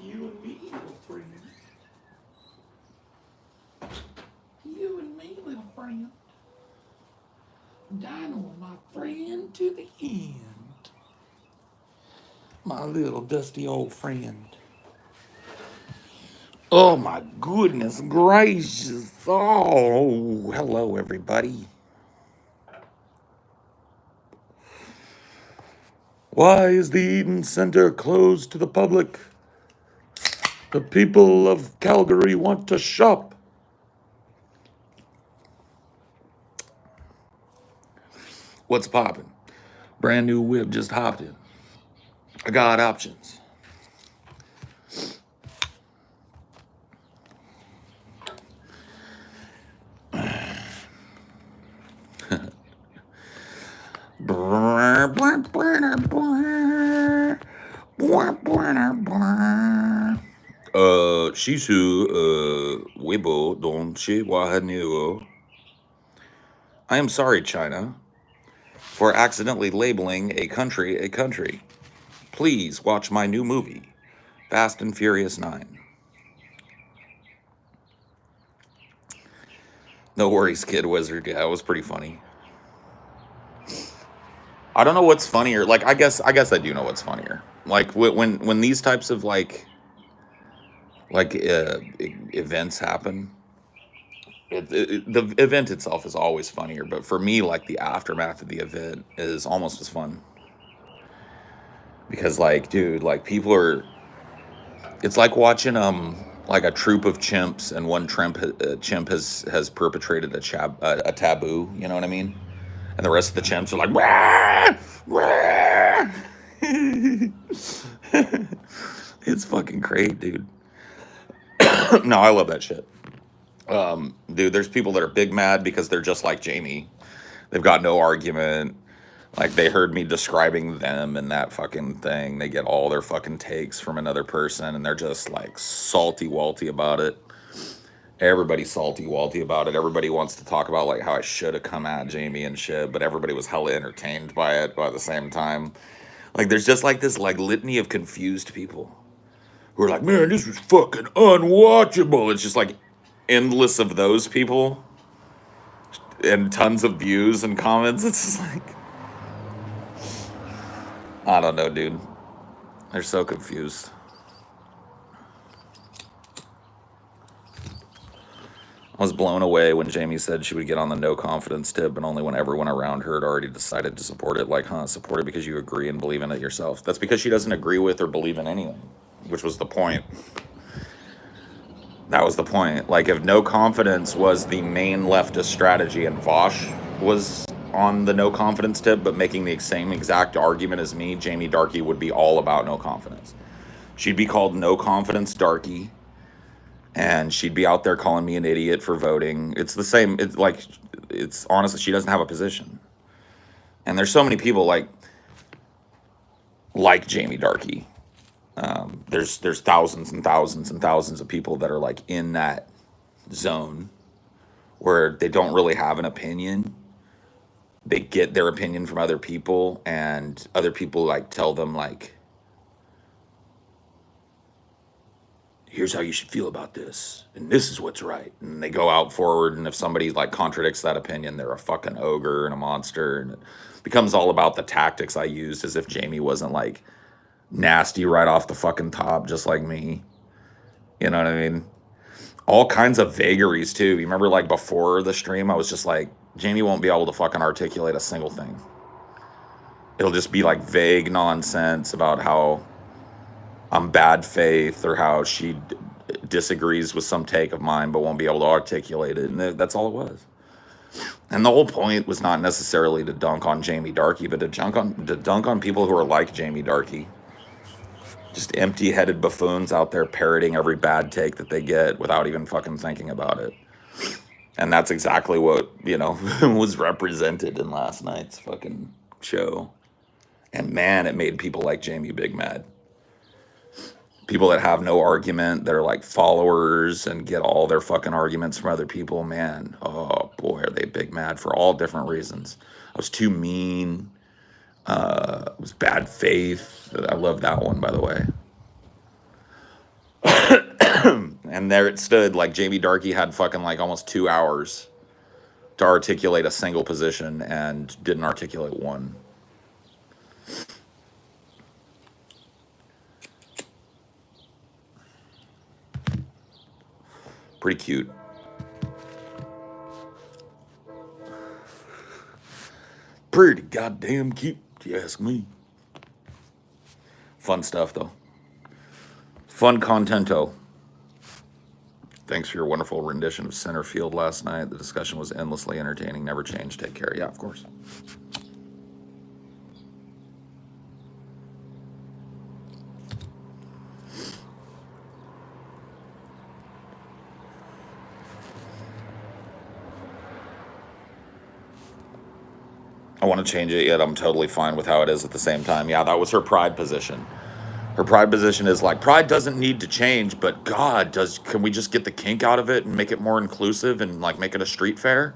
You and me, little friend. You and me, little friend. Dino, my friend, to the end. My little dusty old friend. Oh my goodness gracious. Oh, hello everybody. Why is the Eden Center closed to the public? The people of Calgary want to shop. What's poppin'? Brand new whip just hopped in. I got options. Shisu, Weibo, Donchi, Wahaneo. I am sorry, China, for accidentally labeling a country a country. Please watch my new movie, Fast and Furious 9. No worries, Kid Wizard. Yeah, it was pretty funny. I don't know what's funnier. Like, I guess I do know what's funnier. Like when these types of events happen, the event itself is always funnier. But for me, like the aftermath of the event is almost as fun because, like, dude, like people are. It's like watching like a troop of chimps, and one chimp has perpetrated a taboo. You know what I mean? And the rest of the chimps are like, wah, wah. It's fucking great, dude. No, I love that shit. Dude, there's people that are big mad because they're just like Jamie. They've got no argument. Like, they heard me describing them and that fucking thing. They get all their fucking takes from another person, and they're just like salty walty about it. Everybody's salty walty about it. Everybody wants to talk about like how I should have come at Jamie and shit, but everybody was hella entertained by it at the same time. Like, there's just like this like litany of confused people who are like, man, this was fucking unwatchable. It's just like endless of those people and tons of views and comments. It's just like, I don't know, dude. They're so confused. I was blown away when Jamie said she would get on the no confidence tip, and only when everyone around her had already decided to support it. Like, support it because you agree and believe in it yourself. That's because she doesn't agree with or believe in anything, which was the point. That was the point. Like, if no confidence was the main leftist strategy and Vosh was on the no confidence tip, but making the same exact argument as me, Jamie Darke would be all about no confidence. She'd be called No Confidence Darke, and she'd be out there calling me an idiot for voting. It's the same. It's like, it's honestly, she doesn't have a position. And there's so many people like Jamie Darke. There's thousands and thousands and thousands of people that are like in that zone where they don't really have an opinion. They get their opinion from other people, and other people like tell them like, here's how you should feel about this, and this is what's right. And they go out forward, and if somebody like contradicts that opinion, they're a fucking ogre and a monster. And it becomes all about the tactics I used, as if Jamie wasn't like nasty right off the fucking top, just like me. You know what I mean? All kinds of vagaries too. You remember like before the stream, I was just like, Jamie won't be able to fucking articulate a single thing. It'll just be like vague nonsense about how I'm bad faith, or how she disagrees with some take of mine but won't be able to articulate it. And that's all it was. And the whole point was not necessarily to dunk on Jamie Darke, but to dunk on people who are like Jamie Darke. Just empty-headed buffoons out there parroting every bad take that they get without even fucking thinking about it. And that's exactly what, you know, was represented in last night's fucking show. And man, it made people like Jamie big mad. People that have no argument, that are like followers and get all their fucking arguments from other people, man, oh boy, are they big mad for all different reasons. I was too mean. It was bad faith. I love that one, by the way. And there it stood, like Jamie Darke had fucking like almost 2 hours to articulate a single position and didn't articulate one. Pretty cute. Pretty goddamn cute, if you ask me. Fun stuff, though. Fun contento. Thanks for your wonderful rendition of Center Field last night. The discussion was endlessly entertaining. Never changed. Take care. Yeah, of course. I want to change it, yet I'm totally fine with how it is at the same time. Yeah, that was her pride position. Her pride position is like, pride doesn't need to change, but God, can we just get the kink out of it and make it more inclusive and like make it a street fair?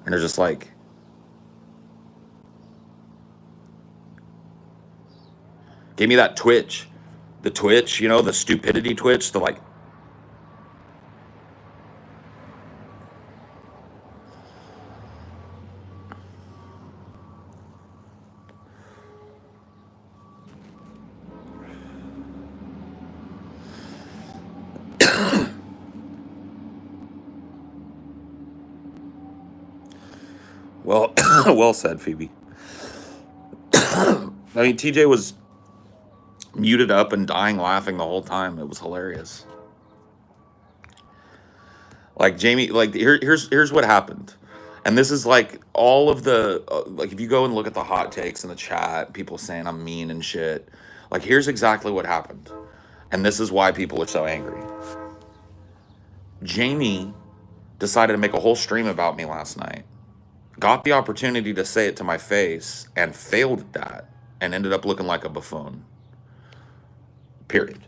And they're just like, give me that twitch. The twitch, you know, the stupidity twitch, the like, well, well said, Phoebe. I mean, TJ was muted up and dying laughing the whole time. It was hilarious. Like Jamie, like here's what happened. And this is like all of the, like if you go and look at the hot takes in the chat, people saying I'm mean and shit. Like here's exactly what happened. And this is why people are so angry. Jamie decided to make a whole stream about me last night. Got the opportunity to say it to my face and failed at that and ended up looking like a buffoon. Period.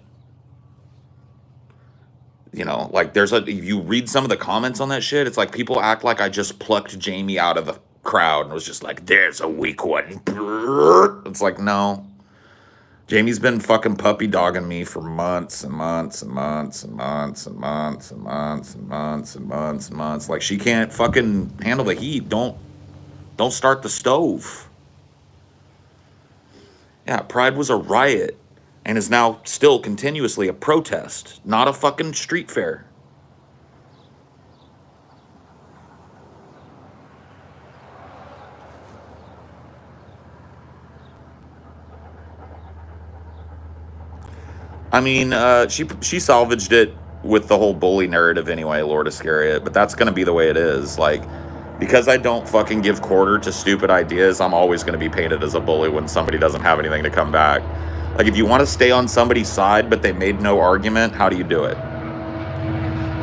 You know, like if you read some of the comments on that shit, it's like people act like I just plucked Jamie out of the crowd and was just like, there's a weak one. It's like, no. Jamie's been fucking puppy dogging me for months and months and months and months and months and months and months and months and months. Like she can't fucking handle the heat. Don't start the stove. Yeah, Pride was a riot and is now still continuously a protest, not a fucking street fair. I mean, she salvaged it with the whole bully narrative anyway, Lord Iscariot, but that's going to be the way it is. Like, Because I don't fucking give quarter to stupid ideas, I'm always going to be painted as a bully when somebody doesn't have anything to come back. Like, if you want to stay on somebody's side, but they made no argument, how do you do it?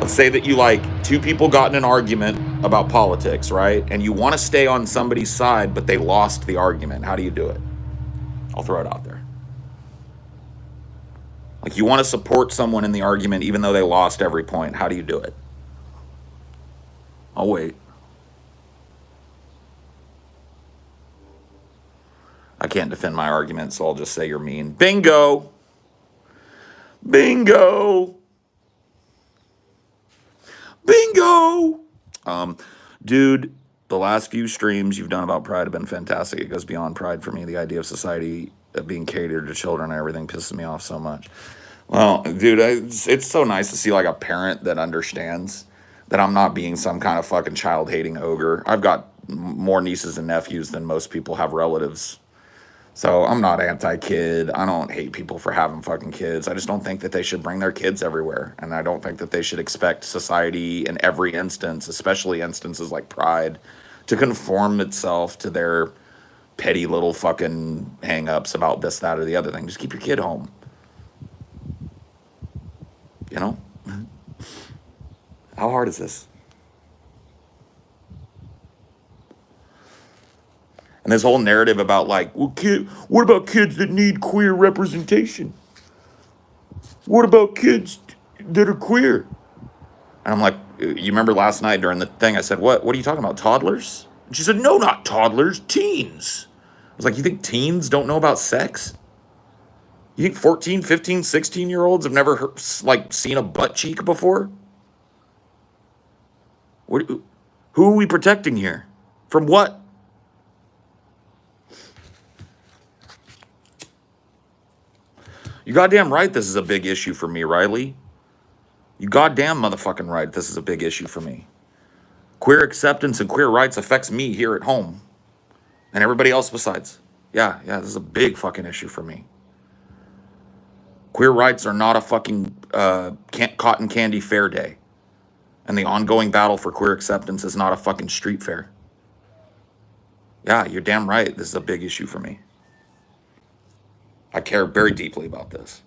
Let's say that you, like, two people got in an argument about politics, right? And you want to stay on somebody's side, but they lost the argument. How do you do it? I'll throw it out there. Like, you want to support someone in the argument even though they lost every point. How do you do it? I'll wait. I can't defend my argument, so I'll just say you're mean. Bingo! Bingo! Bingo! Dude, the last few streams you've done about pride have been fantastic. It goes beyond pride for me. The idea of society being catered to children and everything pisses me off so much. Well, dude, it's so nice to see, like, a parent that understands that I'm not being some kind of fucking child-hating ogre. I've got more nieces and nephews than most people have relatives. So I'm not anti-kid. I don't hate people for having fucking kids. I just don't think that they should bring their kids everywhere. And I don't think that they should expect society in every instance, especially instances like pride, to conform itself to their petty little fucking hang-ups about this, that, or the other thing. Just keep your kid home. You know? How hard is this? And this whole narrative about, like, well, what about kids that need queer representation? What about kids that are queer? And I'm like, you remember last night during the thing, I said, what are you talking about, toddlers? And she said, no, not toddlers, teens. I was like, you think teens don't know about sex? You think 14, 15, 16-year-olds have never seen a butt cheek before? Who are we protecting here? From what? You goddamn right this is a big issue for me, Riley. You goddamn motherfucking right this is a big issue for me. Queer acceptance and queer rights affects me here at home. And everybody else besides. Yeah, this is a big fucking issue for me. Queer rights are not a fucking cotton candy fair day. And the ongoing battle for queer acceptance is not a fucking street fair. Yeah, you're damn right. This is a big issue for me. I care very deeply about this.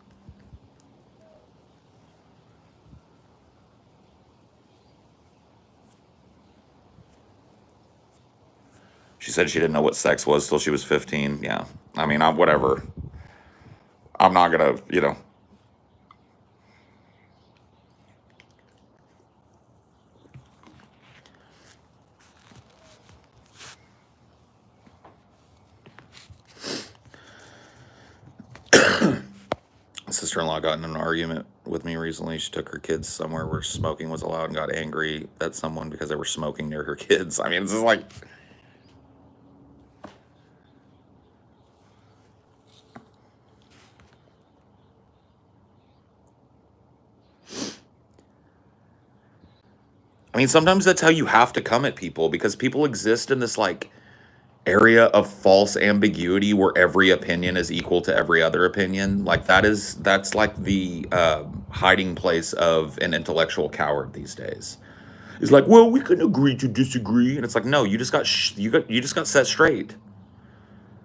She said she didn't know what sex was till she was 15. Yeah. I mean, whatever. I'm not going to, Sister-in-law got in an argument with me recently. She took her kids somewhere where smoking was allowed and got angry at someone because they were smoking near her kids. I mean, this is like... I mean, sometimes that's how you have to come at people, because people exist in this, like, area of false ambiguity where every opinion is equal to every other opinion. Like, that's like the hiding place of an intellectual coward these days. It's like, well, we can agree to disagree. And it's like, no, you just got set straight.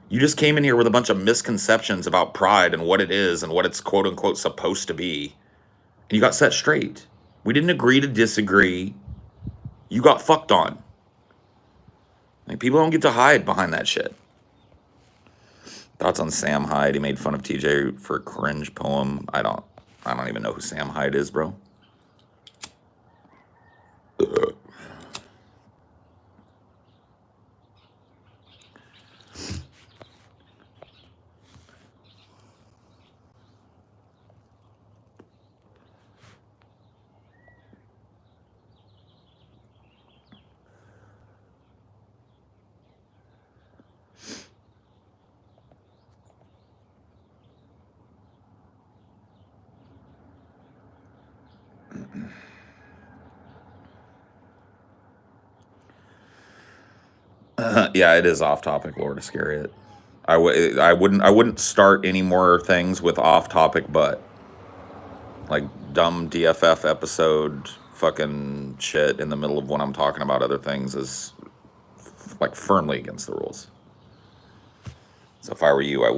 You just came in here with a bunch of misconceptions about pride and what it is and what it's quote unquote supposed to be. And you got set straight. We didn't agree to disagree. You got fucked on. Like, people don't get to hide behind that shit. Thoughts on Sam Hyde? He made fun of TJ for a cringe poem. I don't even know who Sam Hyde is, bro. Yeah, it is off topic, Lord Iscariot. I wouldn't start any more things with off topic, but like dumb DFF episode fucking shit in the middle of when I'm talking about other things is like firmly against the rules. So if I were you, I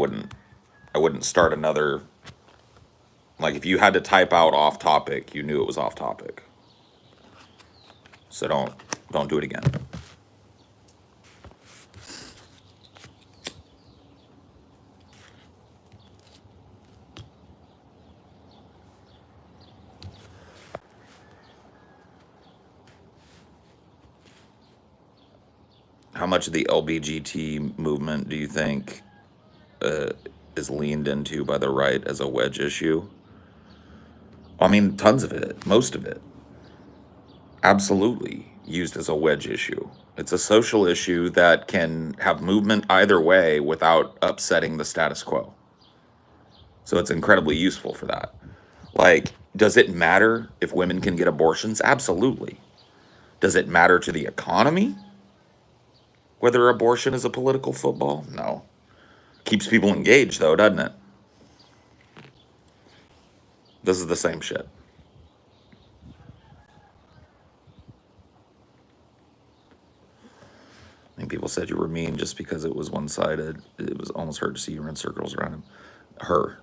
wouldn't start another. Like if you had to type out off topic, you knew it was off topic. So don't do it again. How much of the LBGT movement do you think is leaned into by the right as a wedge issue? I mean, tons of it, most of it. Absolutely used as a wedge issue. It's a social issue that can have movement either way without upsetting the status quo. So it's incredibly useful for that. Like, does it matter if women can get abortions? Absolutely. Does it matter to the economy whether abortion is a political football? No. Keeps people engaged, though, doesn't it? This is the same shit. I think people said you were mean just because it was one-sided. It was almost hard to see you run circles around him. Her.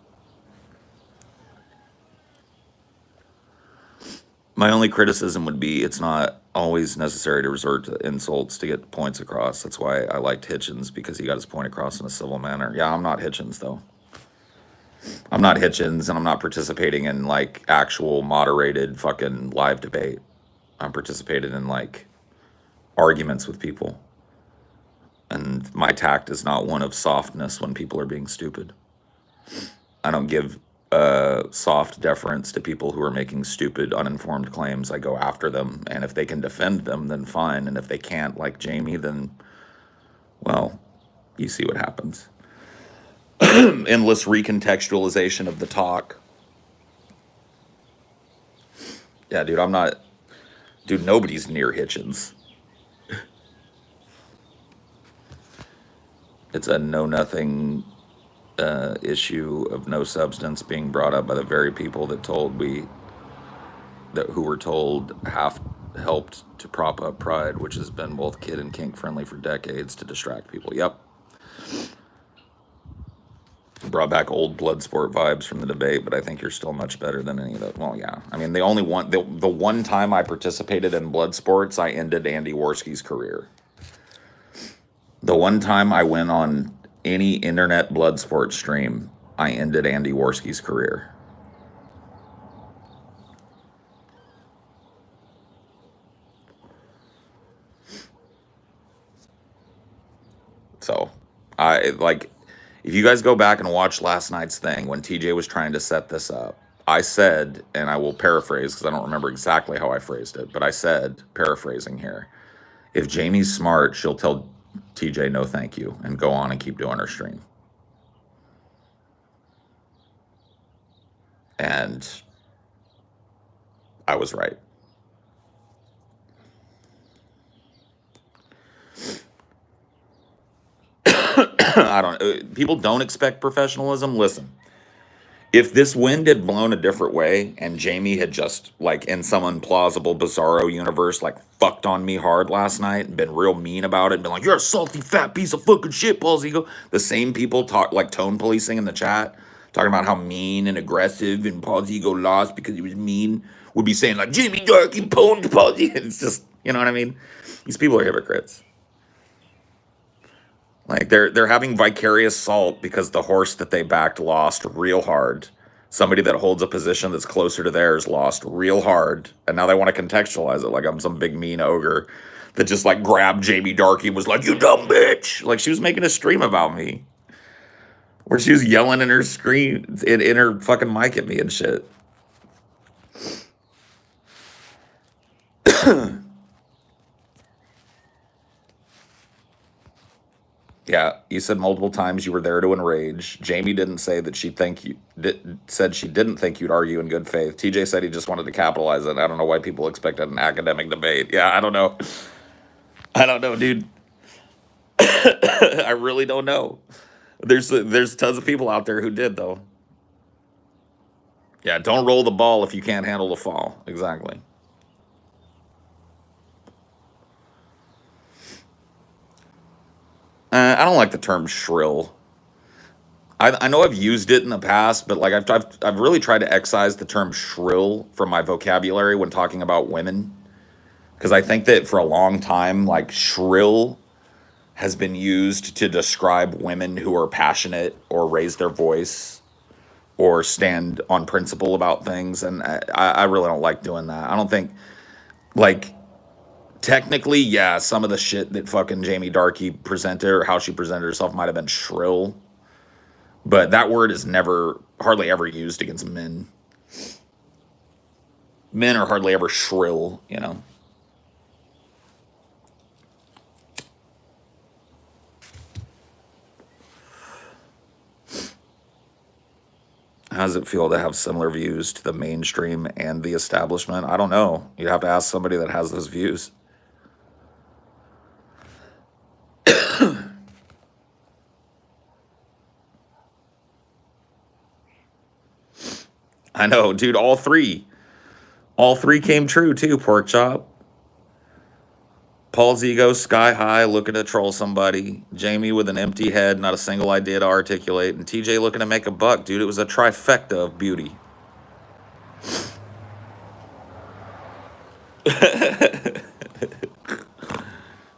My only criticism would be it's not always necessary to resort to insults to get points across. That's why I liked Hitchens, because he got his point across in a civil manner. Yeah, I'm not Hitchens, though. I'm not Hitchens, and I'm not participating in, like, actual moderated fucking live debate. I'm participating in, like, arguments with people. And my tact is not one of softness when people are being stupid. I don't give soft deference to people who are making stupid, uninformed claims. I go after them, and if they can defend them, then fine. And if they can't, like Jamie, then, well, you see what happens. Endless recontextualization of the talk. Yeah, dude, I'm not... Dude, nobody's near Hitchens. It's a know-nothing issue of no substance being brought up by the very people that who were told helped to prop up Pride, which has been both kid and kink friendly for decades to distract people. Yep. Brought back old Bloodsport vibes from the debate, but I think you're still much better than any of that. Well, yeah. I mean, the one time I participated in Bloodsports, I ended Andy Worski's career. The one time I went on any internet Bloodsport stream, I ended Andy Worski's career. So, if you guys go back and watch last night's thing, when TJ was trying to set this up, I said, and I will paraphrase because I don't remember exactly how I phrased it, but I said, paraphrasing here, if Jamie's smart, she'll tell TJ no thank you and go on and keep doing her stream. And I was right. People don't expect professionalism. Listen, if this wind had blown a different way and Jamie had just, like, in some implausible, bizarro universe, like, fucked on me hard last night and been real mean about it and been like, you're a salty fat piece of fucking shit, Paul Ziegel. The same people talk, like, tone policing in the chat, talking about how mean and aggressive and Paul Ziegel lost because he was mean, would be saying, like, Jamie Darke pwned Paul Ziegel. It's just, you know what I mean? These people are hypocrites. Like they're having vicarious salt because the horse that they backed lost real hard. Somebody that holds a position that's closer to theirs lost real hard, and now they want to contextualize it like I'm some big mean ogre that just like grabbed Jamie Darke and was like, "You dumb bitch!" Like she was making a stream about me, where she was yelling in her screen in her fucking mic at me and shit. Yeah, you said multiple times you were there to enrage. Jamie didn't say that said she didn't think you'd argue in good faith. TJ said he just wanted to capitalize it. I don't know why people expected an academic debate. Yeah, I don't know. I don't know, dude. I really don't know. There's tons of people out there who did, though. Yeah, don't roll the ball if you can't handle the fall. Exactly. I don't like the term shrill. I know I've used it in the past, but like I've really tried to excise the term shrill from my vocabulary when talking about women, because I think that for a long time, like shrill has been used to describe women who are passionate or raise their voice or stand on principle about things, and I really don't like doing that. I don't think, like, technically, yeah, some of the shit that fucking Jamie Darke presented or how she presented herself might have been shrill, but that word is never, hardly ever used against men. Men are hardly ever shrill, you know. How does it feel to have similar views to the mainstream and the establishment? I don't know. You'd have to ask somebody that has those views. I know, dude, all three. All three came true too, pork chop. Paul's ego sky high, looking to troll somebody. Jamie with an empty head, not a single idea to articulate. And TJ looking to make a buck, dude. It was a trifecta of beauty.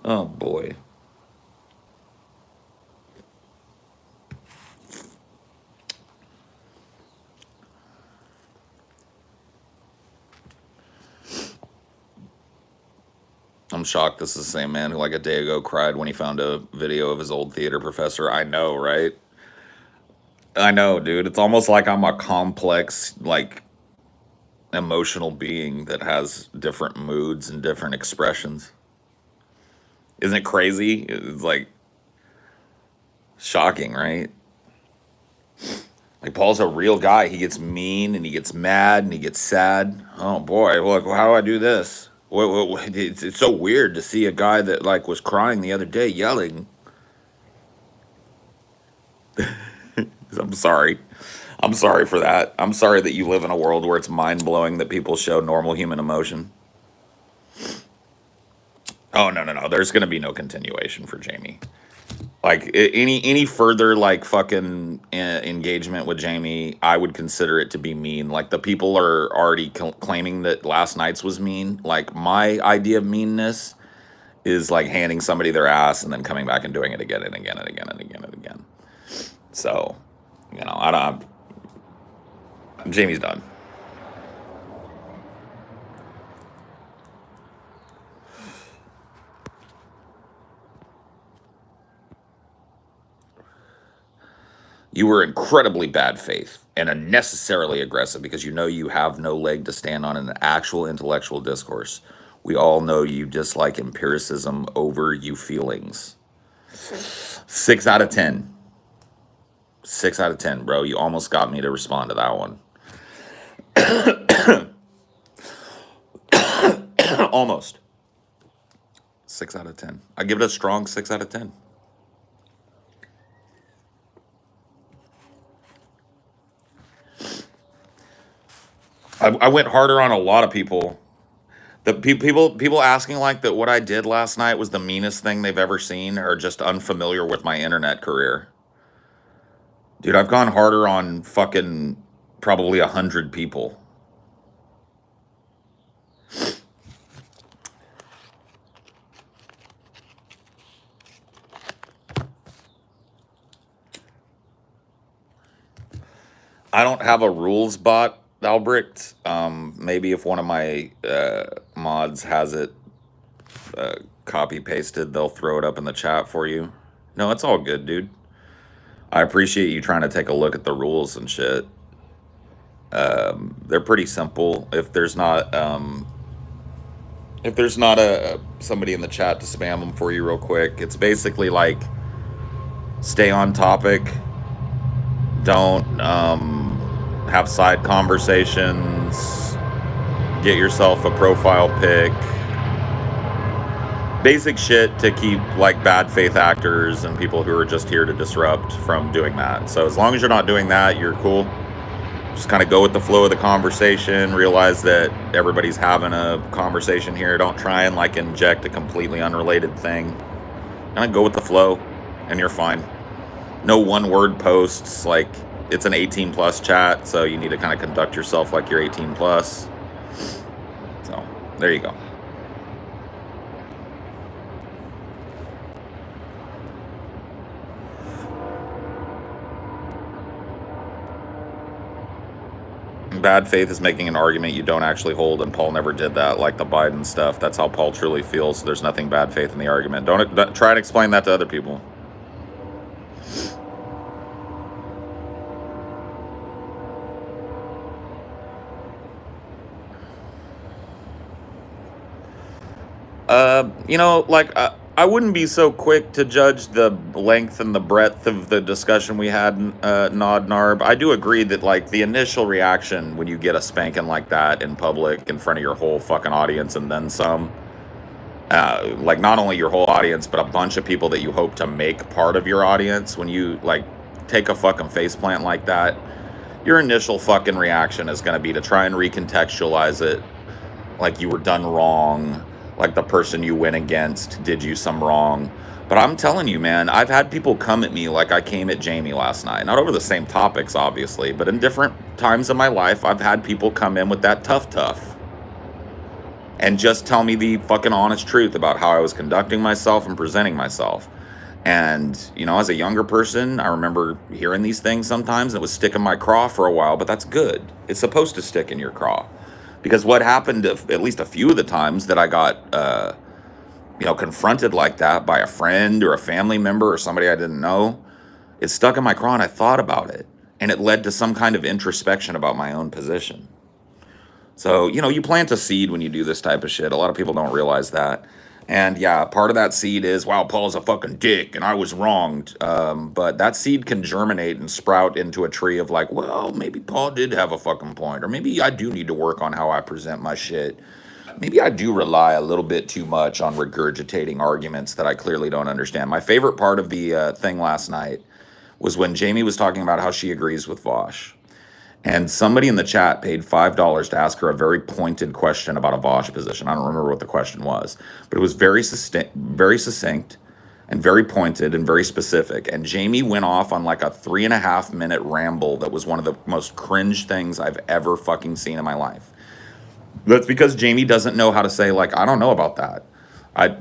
Oh, boy. I'm shocked this is the same man who like a day ago cried when he found a video of his old theater professor. I know, right? I know, dude. It's almost like I'm a complex, like, emotional being that has different moods and different expressions. Isn't it crazy? It's like shocking, right? Like, Paul's a real guy. He gets mean and he gets mad and he gets sad. Oh boy, look, how do I do this? It's so weird to see a guy that like was crying the other day yelling. I'm sorry. I'm sorry for that. I'm sorry that you live in a world where it's mind-blowing that people show normal human emotion. Oh, no. There's going to be no continuation for Jamie. Like, any further, like, fucking engagement with Jamie, I would consider it to be mean. Like, the people are already claiming that last night's was mean. Like, my idea of meanness is, like, handing somebody their ass and then coming back and doing it again and again and again and again and again. So, you know, Jamie's done. You were incredibly bad faith and unnecessarily aggressive because you know you have no leg to stand on in an actual intellectual discourse. We all know you dislike empiricism over you feelings. 6 out of 10. 6 out of 10, bro. You almost got me to respond to that one. Almost. 6 out of 10. I give it a strong 6 out of 10. I went harder on a lot of people. The people asking like that what I did last night was the meanest thing they've ever seen, or just unfamiliar with my internet career. Dude, I've gone harder on fucking probably 100 people. I don't have a rules bot, Albrecht. Maybe if one of my mods has it copy pasted, they'll throw it up in the chat for you. No, it's all good, dude. I appreciate you trying to take a look at the rules and shit. They're pretty simple. If there's not somebody in the chat to spam them for you real quick, it's basically like stay on topic. Don't have side conversations. Get yourself a profile pic. Basic shit to keep like bad faith actors and people who are just here to disrupt from doing that. So as long as you're not doing that, you're cool. Just kind of go with the flow of the conversation. Realize that everybody's having a conversation here. Don't try and like inject a completely unrelated thing. Kind of go with the flow. and you're fine. No one-word posts. Like, it's an 18 plus chat, so you need to kind of conduct yourself like you're 18 plus. So there you go. Bad faith is making an argument you don't actually hold, and Paul never did that, like the Biden stuff. That's how Paul truly feels. So there's nothing bad faith in the argument. Don't try and explain that to other people. You know, like, I wouldn't be so quick to judge the length and the breadth of the discussion we had, Nod Narb. I do agree that, like, the initial reaction when you get a spanking like that in public in front of your whole fucking audience and then some, like, not only your whole audience, but a bunch of people that you hope to make part of your audience, when you, like, take a fucking faceplant like that, your initial fucking reaction is going to be to try and recontextualize it like you were done wrong, like the person you went against did you some wrong. But I'm telling you, man, I've had people come at me like I came at Jamie last night. Not over the same topics, obviously, but in different times of my life, I've had people come in with that tough and just tell me the fucking honest truth about how I was conducting myself and presenting myself. And, you know, as a younger person, I remember hearing these things sometimes. It was sticking my craw for a while, but that's good. It's supposed to stick in your craw. Because what happened, at least a few of the times that I got, you know, confronted like that by a friend or a family member or somebody I didn't know, it stuck in my craw and I thought about it. And it led to some kind of introspection about my own position. So, you know, you plant a seed when you do this type of shit. A lot of people don't realize that. And yeah, part of that seed is, wow, Paul's a fucking dick and I was wronged. But that seed can germinate and sprout into a tree of like, well, maybe Paul did have a fucking point. Or maybe I do need to work on how I present my shit. Maybe I do rely a little bit too much on regurgitating arguments that I clearly don't understand. My favorite part of the thing last night was when Jamie was talking about how she agrees with Vosh. And somebody in the chat paid $5 to ask her a very pointed question about a Vosh position. I don't remember what the question was, but it was very succinct and very pointed and very specific. And Jamie went off on like a 3.5 minute ramble that was one of the most cringe things I've ever fucking seen in my life. That's because Jamie doesn't know how to say, like, I don't know about that. I'd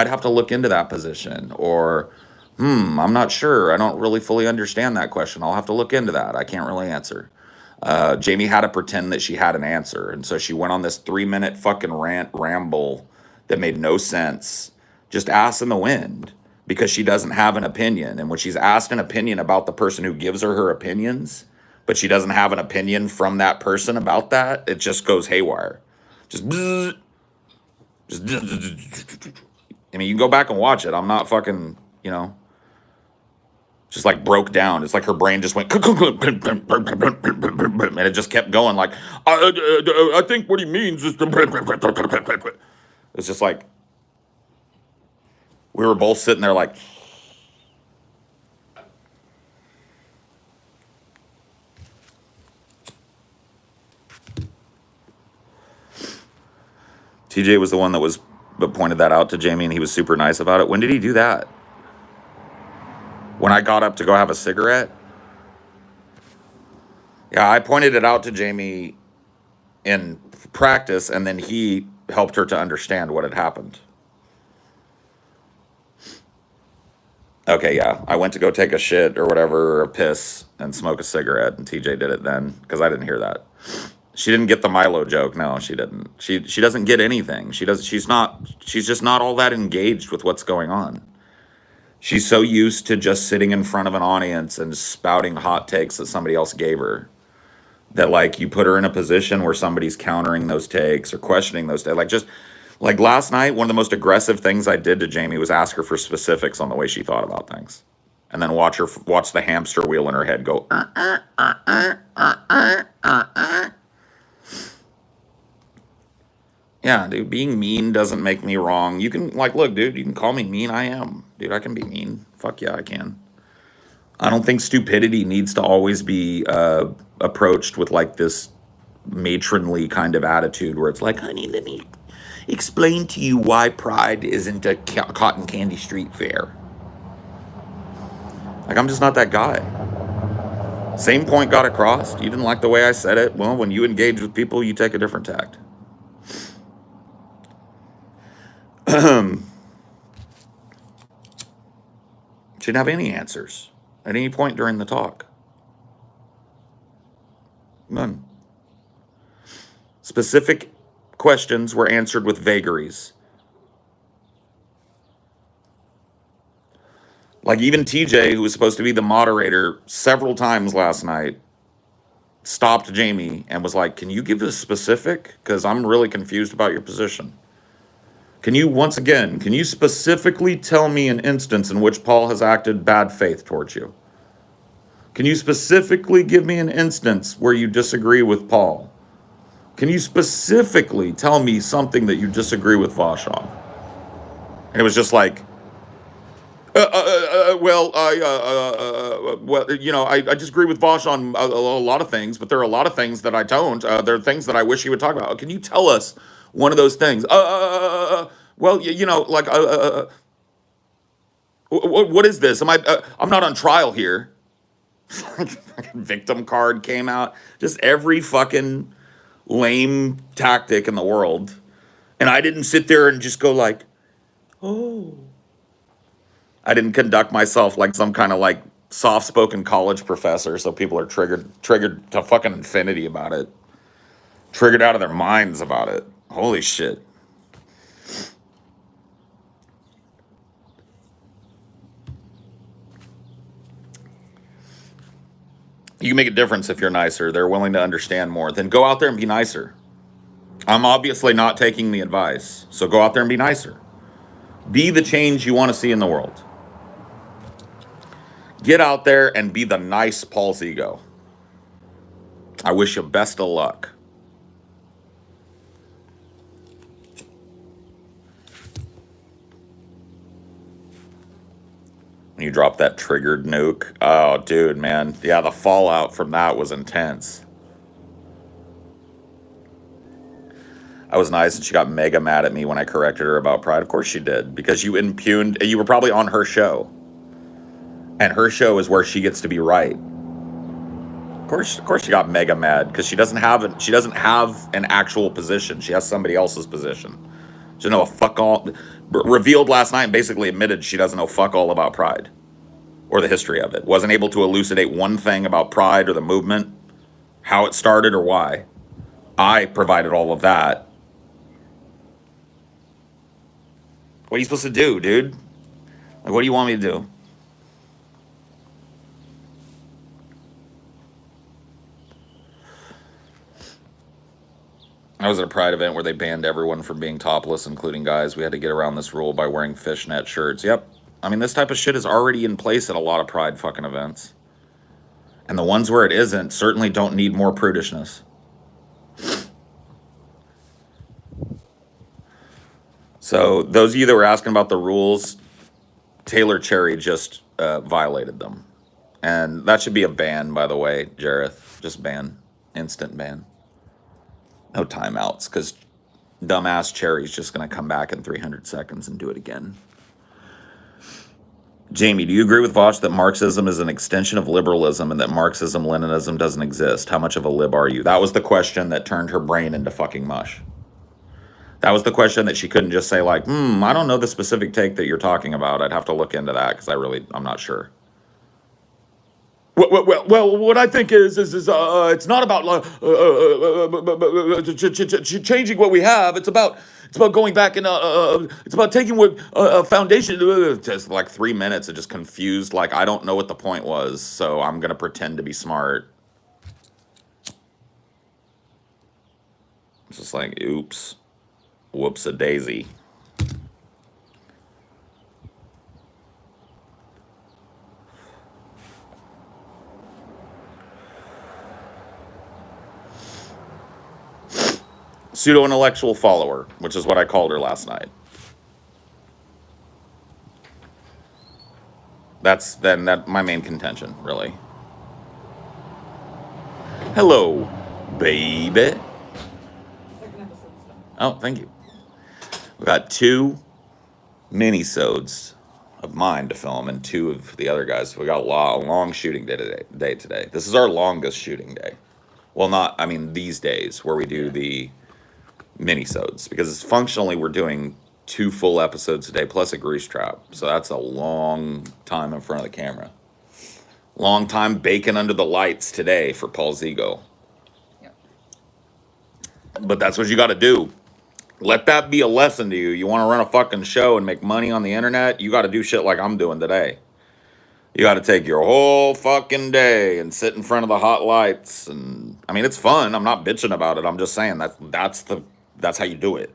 have to look into that position, or I'm not sure. I don't really fully understand that question. I'll have to look into that. I can't really answer. Jamie had to pretend that she had an answer. And so she went on this 3-minute fucking ramble that made no sense, just ass in the wind, because she doesn't have an opinion. And when she's asked an opinion about the person who gives her opinions, but she doesn't have an opinion from that person about that, it just goes haywire. Just bzzz, I mean, you can go back and watch it. I'm not fucking, you know, just like broke down. It's like her brain just went, and it just kept going. Like, I think what he means is it's just like we were both sitting there like. TJ was the one that pointed that out to Jamie, and he was super nice about it. When did he do that? When I got up to go have a cigarette? Yeah, I pointed it out to Jamie in practice, and then he helped her to understand what had happened. Okay, yeah. I went to go take a shit or whatever, or a piss, and smoke a cigarette, and TJ did it then, because I didn't hear that. She didn't get the Milo joke. No, she didn't. She doesn't get anything. She's just not all that engaged with what's going on. She's so used to just sitting in front of an audience and spouting hot takes that somebody else gave her, that like you put her in a position where somebody's countering those takes or questioning those takes. Like, just like last night, one of the most aggressive things I did to Jamie was ask her for specifics on the way she thought about things, and then watch the hamster wheel in her head go. Yeah, dude, being mean doesn't make me wrong. You can, like, look, dude, you can call me mean. I am. Dude, I can be mean. Fuck yeah, I can. I don't think stupidity needs to always be approached with, like, this matronly kind of attitude where it's like, honey, let me explain to you why Pride isn't a cotton candy street fair. Like, I'm just not that guy. Same point got across. You didn't like the way I said it. Well, when you engage with people, you take a different tact. She didn't have any answers at any point during the talk. None. Specific questions were answered with vagaries. Like, even TJ, who was supposed to be the moderator, several times last night stopped Jamie and was like, can you give us specific? Because I'm really confused about your position. Can you specifically tell me an instance in which Paul has acted bad faith towards you? Can you specifically give me an instance where you disagree with Paul? Can you specifically tell me something that you disagree with Vosh on? And it was just like, well, I disagree with Vosh on a lot of things, but there are a lot of things that I don't. There are things that I wish he would talk about. Can you tell us one of those things? Well, what is this? I'm not on trial here. Victim card came out. Just every fucking lame tactic in the world. And I didn't sit there and just go like, oh. I didn't conduct myself like some kind of like soft-spoken college professor, so people are triggered to fucking infinity about it. Triggered out of their minds about it. Holy shit. You can make a difference if you're nicer. They're willing to understand more. Then go out there and be nicer. I'm obviously not taking the advice, so go out there and be nicer. Be the change you want to see in the world. Get out there and be the nice Paul's ego. I wish you best of luck. You drop that triggered nuke. Oh, dude, man. Yeah, the fallout from that was intense. I was nice and she got mega mad at me when I corrected her about pride. Of course she did, because you were probably on her show. And her show is where she gets to be right. Of course she got mega mad because she doesn't have an actual position. She has somebody else's position. She doesn't know a fuck all. Revealed last night and basically admitted she doesn't know fuck all about pride or the history of it. Wasn't able to elucidate one thing about pride or the movement, how it started or why. I provided all of that. What are you supposed to do, dude? Like, what do you want me to do? I was at a Pride event where they banned everyone from being topless, including guys. We had to get around this rule by wearing fishnet shirts. Yep. I mean, this type of shit is already in place at a lot of Pride fucking events. And the ones where it isn't certainly don't need more prudishness. So those of you that were asking about the rules, Taylor Cherry just violated them. And that should be a ban, by the way, Jareth. Just ban. Instant ban. No timeouts, because dumbass Cherry's just going to come back in 300 seconds and do it again. Jamie, do you agree with Vosh that Marxism is an extension of liberalism and that Marxism-Leninism doesn't exist? How much of a lib are you? That was the question that turned her brain into fucking mush. That was the question that she couldn't just say like, I don't know the specific take that you're talking about. I'd have to look into that because I'm not sure. Well, what I think is it's not about changing what we have. It's about going back and it's about taking what a foundation. Just like 3 minutes, it just confused. Like, I don't know what the point was, so I'm gonna pretend to be smart. It's just like, oops, whoops-a-daisy. Pseudo-intellectual follower, which is what I called her last night. That's my main contention, really. Hello, baby. Oh, thank you. We got 2 mini-sodes of mine to film and 2 of the other guys. We got a long shooting day today. This is our longest shooting day. Well, not, I mean, these days where we do the mini-sodes, because it's functionally we're doing 2 full episodes a day plus a grease trap. So that's a long time in front of the camera. Long time baking under the lights today for Paul's ego. Yep. But that's what you got to do. Let that be a lesson to you. You want to run a fucking show and make money on the internet? You got to do shit like I'm doing today. You got to take your whole fucking day and sit in front of the hot lights. And I mean, it's fun. I'm not bitching about it. I'm just saying that's how you do it.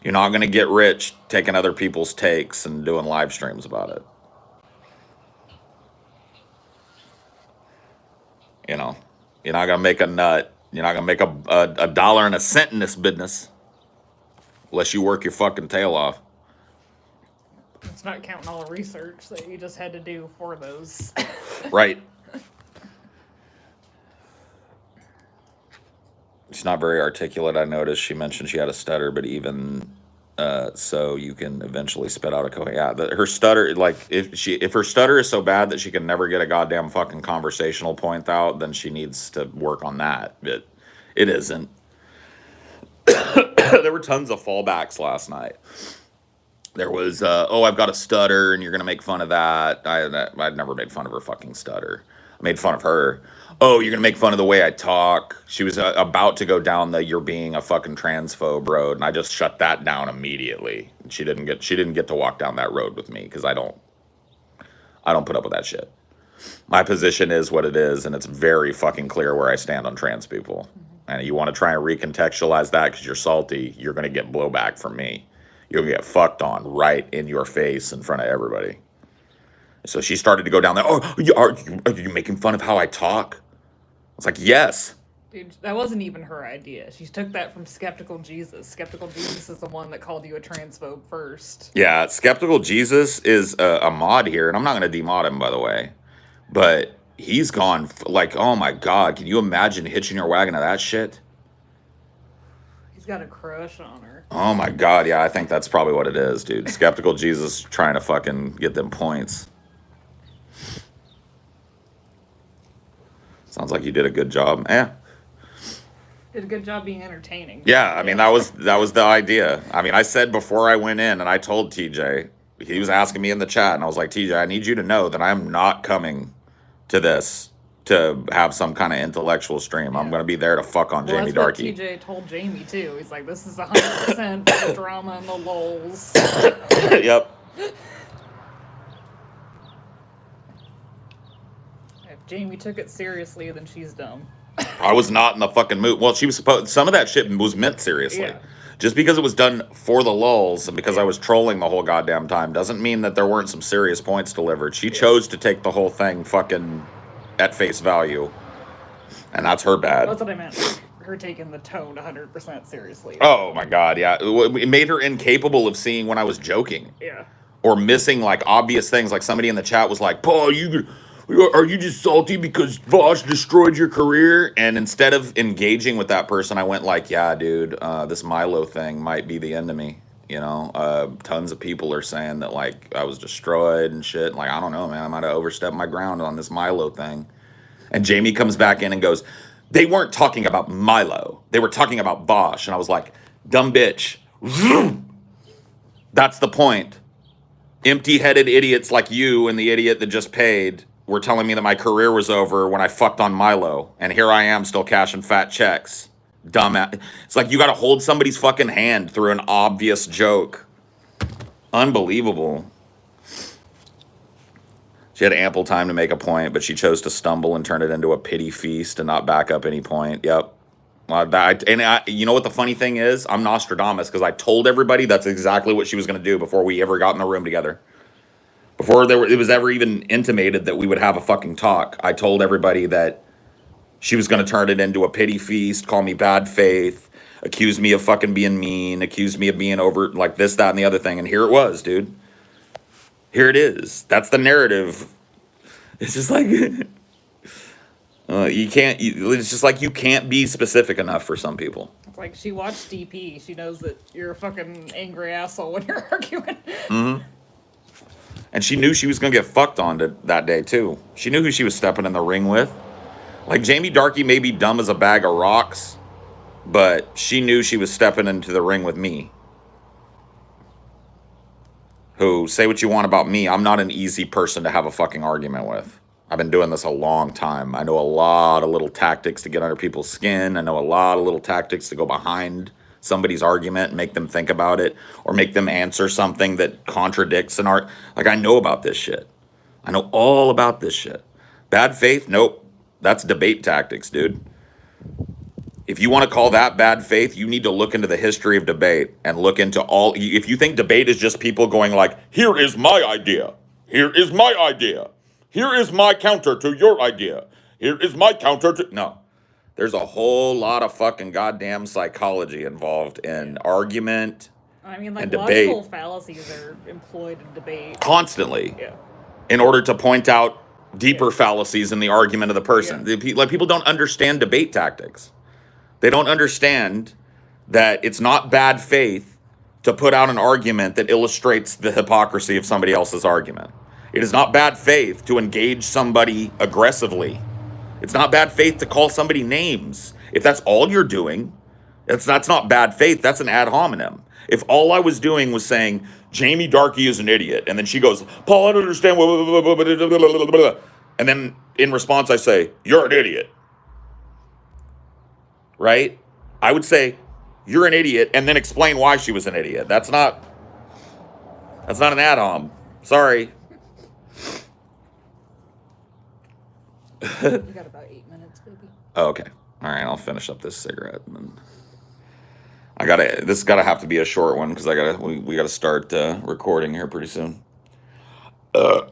You're not going to get rich taking other people's takes and doing live streams about it. You know, you're not going to make a nut. You're not going to make a dollar and a cent in this business unless you work your fucking tail off. It's not counting all the research that you just had to do for those. Right. She's not very articulate, I noticed. She mentioned she had a stutter, but even so, you can eventually spit out a coherent. Yeah, her stutter, like, if her stutter is so bad that she can never get a goddamn fucking conversational point out, then she needs to work on that. But it isn't. There were tons of fallbacks last night. There was, I've got a stutter, and you're gonna make fun of that. I'd never made fun of her fucking stutter. I made fun of her. Oh, you're gonna make fun of the way I talk. She was about to go down the "you're being a fucking transphobe" road, and I just shut that down immediately. She didn't get to walk down that road with me because I don't put up with that shit. My position is what it is, and it's very fucking clear where I stand on trans people. And you want to try and recontextualize that because you're salty, you're gonna get blowback from me. You'll get fucked on right in your face in front of everybody. So she started to go down there. Oh, are you making fun of how I talk? I was like, yes. Dude, that wasn't even her idea. She took that from Skeptical Jesus. Skeptical Jesus is the one that called you a transphobe first. Yeah, Skeptical Jesus is a mod here, and I'm not going to demod him, by the way. But he's gone, like, oh my God, can you imagine hitching your wagon to that shit? He's got a crush on her. Oh my God, yeah, I think that's probably what it is, dude. Skeptical Jesus trying to fucking get them points. Sounds like you did a good job. Yeah. Did a good job being entertaining. Yeah, I mean, that was the idea. I mean, I said before I went in, and I told TJ, he was asking me in the chat, and I was like, TJ, I need you to know that I'm not coming to this to have some kind of intellectual stream. Yeah. I'm going to be there to fuck on Jamie Darke. That's what TJ told Jamie, too. He's like, this is 100% for the drama and the lulz. Yep. If Jamie took it seriously, then she's dumb. I was not in the fucking mood. Well, she was supposed. Some of that shit was meant seriously. Yeah. Just because it was done for the lulz and because I was trolling the whole goddamn time doesn't mean that there weren't some serious points delivered. She chose to take the whole thing fucking at face value, and that's her bad. That's what I meant. Her taking the tone 100% seriously. Oh my God, yeah. It made her incapable of seeing when I was joking. Yeah. Or missing like obvious things. Like somebody in the chat was like, Paul, are you just salty because Vosh destroyed your career? And instead of engaging with that person, I went like, yeah, dude, this Milo thing might be the end of me. You know, tons of people are saying that like I was destroyed and shit. Like, I don't know, man. I might have overstepped my ground on this Milo thing. And Jamie comes back in and goes, they weren't talking about Milo. They were talking about Vosh. And I was like, dumb bitch. That's the point. Empty-headed idiots like you and the idiot that just paid were telling me that my career was over when I fucked on Milo. And here I am still cashing fat checks. Dumbass. It's like you got to hold somebody's fucking hand through an obvious joke. Unbelievable. She had ample time to make a point, but she chose to stumble and turn it into a pity feast and not back up any point. Yep. You know what the funny thing is? I'm Nostradamus because I told everybody that's exactly what she was going to do before we ever got in the room together. Before it was ever even intimated that we would have a fucking talk, I told everybody that she was going to turn it into a pity feast, call me bad faith, accuse me of fucking being mean, accuse me of being over, like this, that, and the other thing. And here it was, dude. Here it is. That's the narrative. It's just like, it's just like you can't be specific enough for some people. It's like she watched DP. She knows that you're a fucking angry asshole when you're arguing. Mm-hmm. And she knew she was going to get fucked on that day, too. She knew who she was stepping in the ring with. Like, Jamie Darke may be dumb as a bag of rocks, but she knew she was stepping into the ring with me. Who, say what you want about me, I'm not an easy person to have a fucking argument with. I've been doing this a long time. I know a lot of little tactics to get under people's skin. I know a lot of little tactics to go behind somebody's argument and make them think about it, or make them answer something that contradicts an art. Like, I know about this shit. I know all about this shit. Bad faith? Nope. That's debate tactics, dude. If you want to call that bad faith, you need to look into the history of debate and look into all. If you think debate is just people going like, here is my idea. Here is my idea. Here is my counter to your idea. Here is my counter to. No. There's a whole lot of fucking goddamn psychology involved in argument. I mean, like, and debate. logical fallacies are employed in debate Constantly. Yeah. In order to point out deeper fallacies in the argument of the person. Like, people don't understand debate tactics. They don't understand that it's not bad faith to put out an argument that illustrates the hypocrisy of somebody else's argument. It is not bad faith to engage somebody aggressively. It's not bad faith to call somebody names. If that's all you're doing, that's not bad faith. That's an ad hominem. If all I was doing was saying, Jamie Darke is an idiot, and then she goes, Paul, I don't understand, and then in response I say, you're an idiot. Right? I would say, you're an idiot, and then explain why she was an idiot. That's not an ad hom. Sorry. We got about 8 minutes, baby. Oh, okay. All right, I'll finish up this cigarette, and then this is gotta have to be a short one because we gotta start recording here pretty soon. You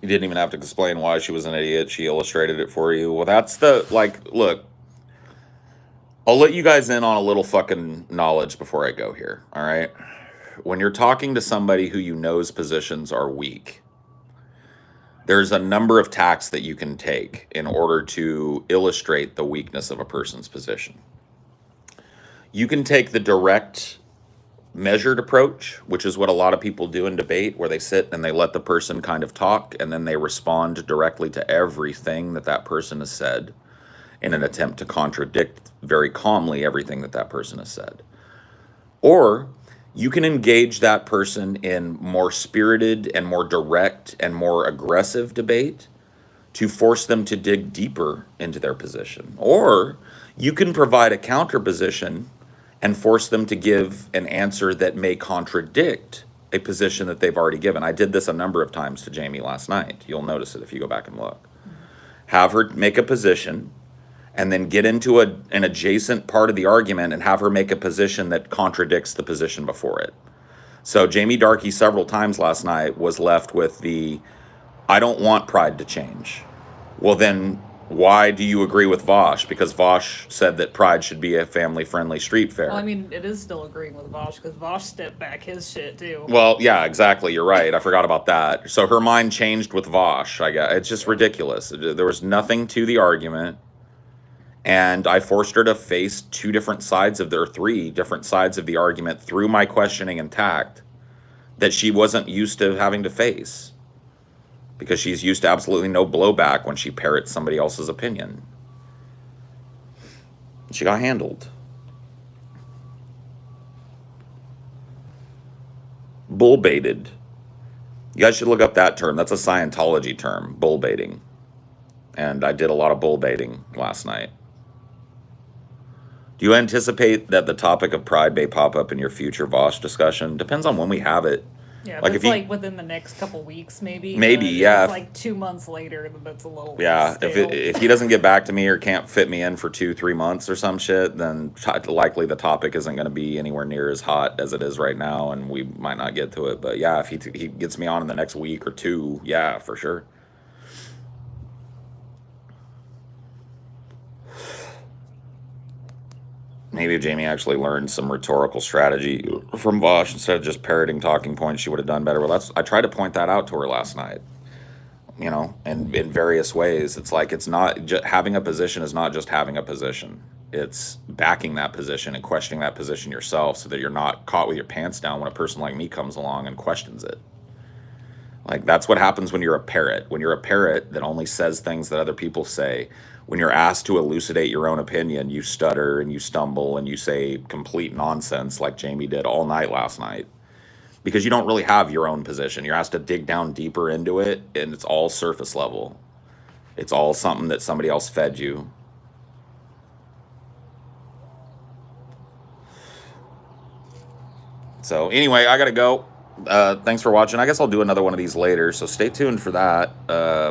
didn't even have to explain why she was an idiot. She illustrated it for you. Well, that's look, I'll let you guys in on a little fucking knowledge before I go here, all right? When you're talking to somebody who you know's positions are weak, there's a number of tacks that you can take in order to illustrate the weakness of a person's position. You can take the direct, measured approach, which is what a lot of people do in debate, where they sit and they let the person kind of talk, and then they respond directly to everything that person has said in an attempt to contradict very calmly everything that person has said. Or you can engage that person in more spirited and more direct and more aggressive debate to force them to dig deeper into their position. Or you can provide a counter position and force them to give an answer that may contradict a position that they've already given. I did this a number of times to Jamie last night. You'll notice it if you go back and look. Have her make a position, and then get into an adjacent part of the argument and have her make a position that contradicts the position before it. So Jamie Darke several times last night was left with I don't want Pride to change. Well, then why do you agree with Vosh? Because Vosh said that Pride should be a family-friendly street fair. Well, I mean, it is still agreeing with Vosh, because Vosh stepped back his shit, too. Well, yeah, exactly. You're right. I forgot about that. So her mind changed with Vosh. I guess it's just ridiculous. There was nothing to the argument. And I forced her to face three different sides of the argument through my questioning and tact that she wasn't used to having to face. Because she's used to absolutely no blowback when she parrots somebody else's opinion. She got handled. Bull baited. You guys should look up that term. That's a Scientology term, bull baiting. And I did a lot of bull baiting last night. Do you anticipate that the topic of Pride may pop up in your future Vosh discussion? Depends on when we have it. Yeah, like if it's within the next couple weeks, maybe. Maybe, yeah. If it's like 2 months later, then that's a little Yeah, stale. if he doesn't get back to me or can't fit me in for 2-3 months or some shit, then likely the topic isn't going to be anywhere near as hot as it is right now, and we might not get to it. But yeah, if he gets me on in the next week or two, yeah, for sure. Maybe if Jamie actually learned some rhetorical strategy from Vosh instead of just parroting talking points, she would have done better. Well, I tried to point that out to her last night. you know, and in various ways. It's like, it's not just having a position is not just having a position. It's backing that position and questioning that position yourself so that you're not caught with your pants down when a person like me comes along and questions it. Like, that's what happens when you're a parrot. When you're a parrot that only says things that other people say, when you're asked to elucidate your own opinion, you stutter and you stumble and you say complete nonsense like Jamie did all night last night, because you don't really have your own position. You're asked to dig down deeper into it, and it's all surface level. It's all something that somebody else fed you. So anyway, I gotta go. Thanks for watching. I guess I'll do another one of these later, so stay tuned for that.